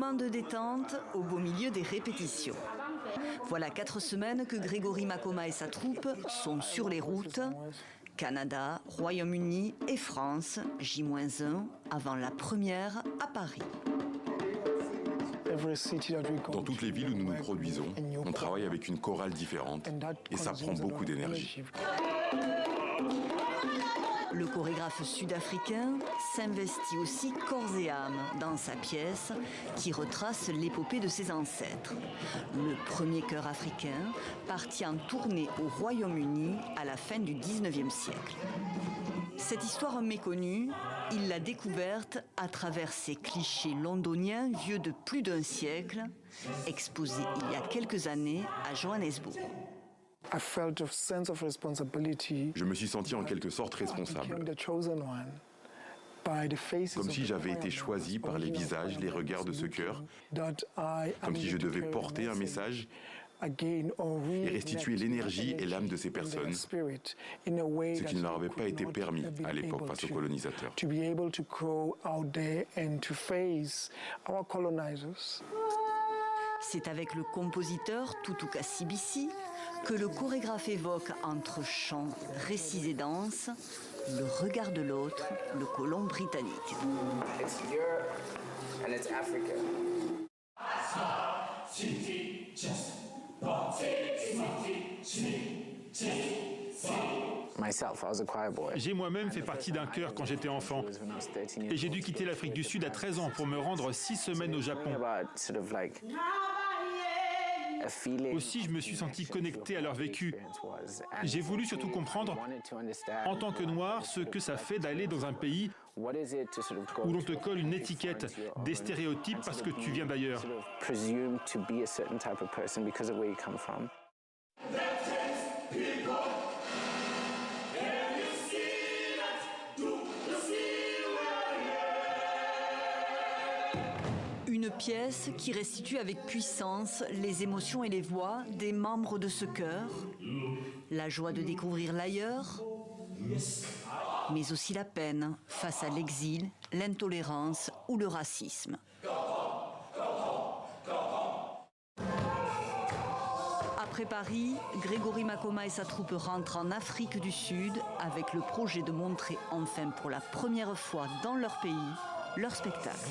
moment de détente au beau milieu des répétitions. Voilà 4 semaines que Grégory Makoma et sa troupe sont sur les routes. Canada, Royaume-Uni et France, J-1 avant la première à Paris. Dans toutes les villes où nous nous produisons, on travaille avec une chorale différente et ça prend beaucoup d'énergie. Le chorégraphe sud-africain s'investit aussi corps et âme dans sa pièce qui retrace l'épopée de ses ancêtres. Le premier chœur africain parti en tournée au Royaume-Uni à la fin du 19e siècle. Cette histoire méconnue, il l'a découverte à travers ces clichés londoniens vieux de plus d'1 siècle, exposés il y a quelques années à Johannesburg. Je me suis senti en quelque sorte responsable. Comme si j'avais été choisi par les visages, les regards de ce chœur, comme si je devais porter un message et restituer l'énergie et l'âme de ces personnes, ce qui ne leur avait pas été permis à l'époque face aux colonisateurs. C'est avec le compositeur Tutu Kasibisi que le chorégraphe évoque entre chants, récits et danses le regard de l'autre, le colon britannique. J'ai moi-même fait partie d'un chœur quand j'étais enfant et j'ai dû quitter l'Afrique du Sud à 13 ans pour me rendre 6 semaines au Japon. Aussi, je me suis senti connecté à leur vécu. J'ai voulu surtout comprendre, en tant que noir, ce que ça fait d'aller dans un pays où l'on te colle une étiquette, des stéréotypes parce que tu viens d'ailleurs. Une pièce qui restitue avec puissance les émotions et les voix des membres de ce chœur, la joie de découvrir l'ailleurs, mais aussi la peine face à l'exil, l'intolérance ou le racisme. Après Paris, Grégory Makoma et sa troupe rentrent en Afrique du Sud avec le projet de montrer enfin pour la première fois dans leur pays leur spectacle.